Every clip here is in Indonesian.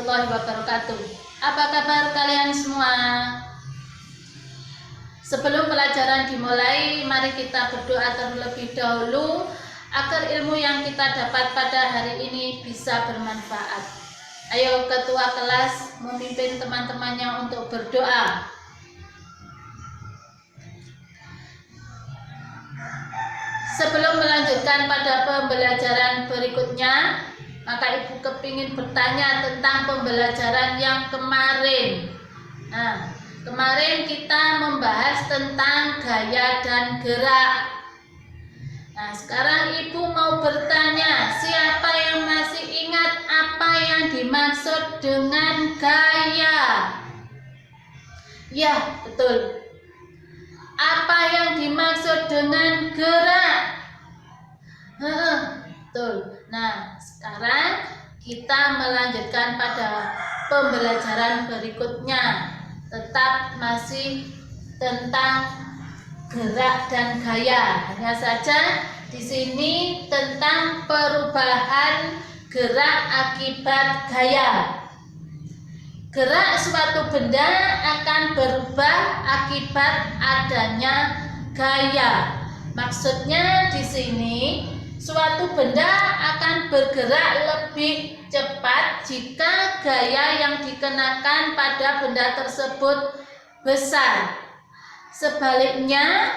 warahmatullahi wabarakatuh. Apa kabar kalian semua? Sebelum pelajaran dimulai, mari kita berdoa terlebih dahulu agar ilmu yang kita dapat pada hari ini bisa bermanfaat. Ayo ketua kelas memimpin teman-temannya untuk berdoa. Sebelum melanjutkan pada pembelajaran berikutnya, maka Ibu kepingin bertanya tentang pembelajaran yang kemarin. Nah, kemarin kita membahas tentang gaya dan gerak. Nah, sekarang Ibu mau bertanya, siapa yang masih ingat apa yang dimaksud dengan gaya? Ya, betul. Apa yang dimaksud dengan gerak? Betul. Nah, sekarang kita melanjutkan pada pembelajaran berikutnya. Tetap masih tentang gerak dan gaya. Hanya saja di sini tentang perubahan gerak akibat gaya. Gerak suatu benda akan berubah akibat adanya gaya. Maksudnya di sini suatu benda akan bergerak lebih cepat jika gaya yang dikenakan pada benda tersebut besar. Sebaliknya,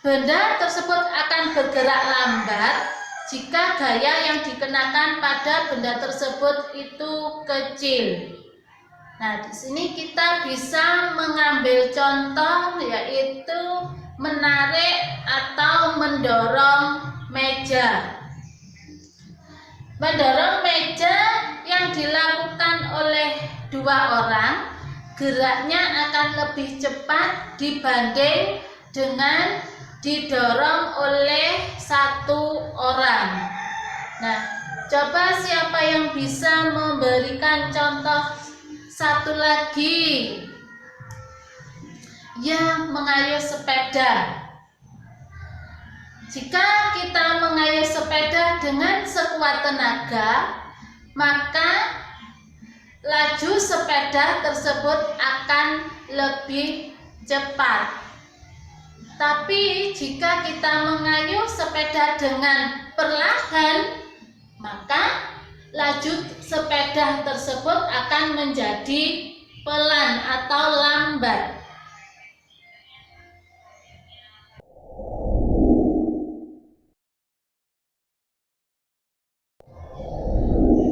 benda tersut akan bergerak lambat jika gaya yang dikenakan pada benda tersebut itu kecil. Nah, di sini kita bisa mengambil contoh, yaitu menarik atau mendorong meja. Mendorong meja yang dilakukan oleh dua orang, geraknya akan lebih cepat dibanding dengan didorong oleh satu orang. Nah, coba siapa yang bisa memberikan contoh satu lagi? Ya, mengayuh sepeda. Jika kita mengayuh sepeda dengan sekuat tenaga, maka laju sepeda tersebut akan lebih cepat. Tapi jika kita mengayuh sepeda dengan perlahan, maka laju sepeda tersebut akan menjadi pelan atau lambat.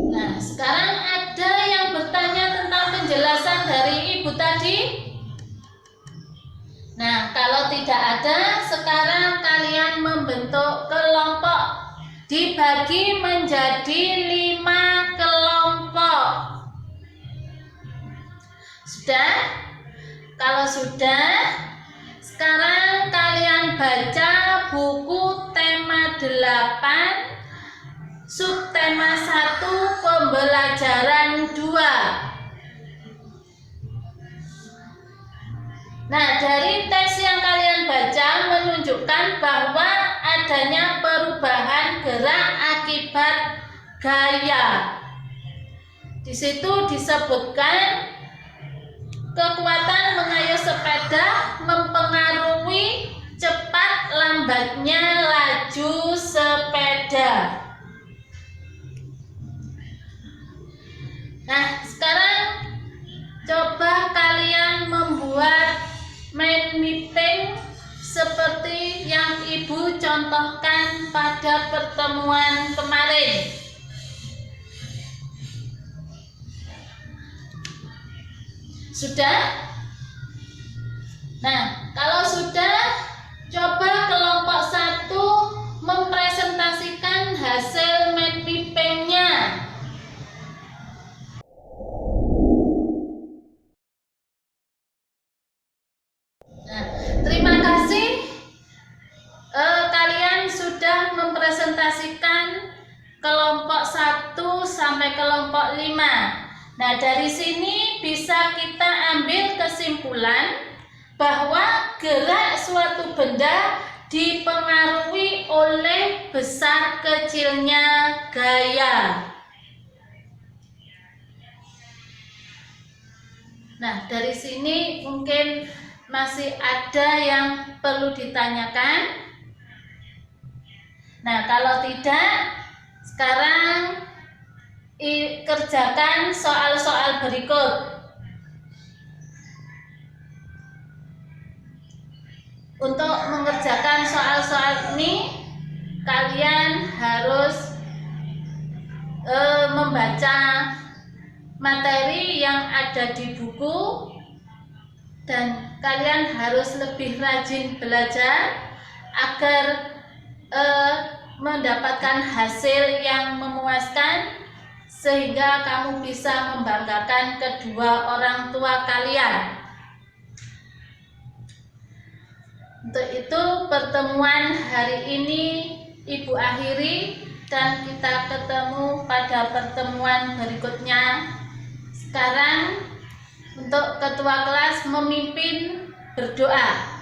Nah, sekarang ada yang bertanya tentang penjelasan dari Ibu tadi? Nah, kalau tidak ada, sekarang kalian membentuk kelompok, dibagi menjadi 5 kelompok. Sudah? Kalau sudah, sekarang kalian baca buku tema 8, subtema 1, pembelajaran 2. Nah, dari teks yang kalian baca menunjukkan bahwa adanya perubahan gerak akibat gaya. Di situ disebutkan kekuatan mengayuh sepeda mempengaruhi cepat lambatnya laju sepeda. Nah, sekarang coba kalian membuat mind mapping seperti yang Ibu contohkan pada pertemuan kemarin. Sudah? Nah, kalau sudah, coba kelompok 1 mempresentasikan hasil mind mapping-nya. Nah, terima kasih. Kalian sudah mempresentasikan kelompok 1 sampai kelompok 5. Nah, dari sini bisa kita ambil kesimpulan bahwa gerak suatu benda dipengaruhi oleh besar kecilnya gaya. Nah, dari sini mungkin masih ada yang perlu ditanyakan. Nah, kalau tidak, sekarang kerjakan soal-soal berikut. Untuk mengerjakan soal-soal ini, kalian harus membaca materi yang ada di buku, dan kalian harus lebih rajin belajar agar mendapatkan hasil yang memuaskan, sehingga kamu bisa membanggakan kedua orang tua kalian. Untuk itu pertemuan hari ini Ibu akhiri, dan kita ketemu pada pertemuan berikutnya. Sekarang untuk ketua kelas memimpin berdoa.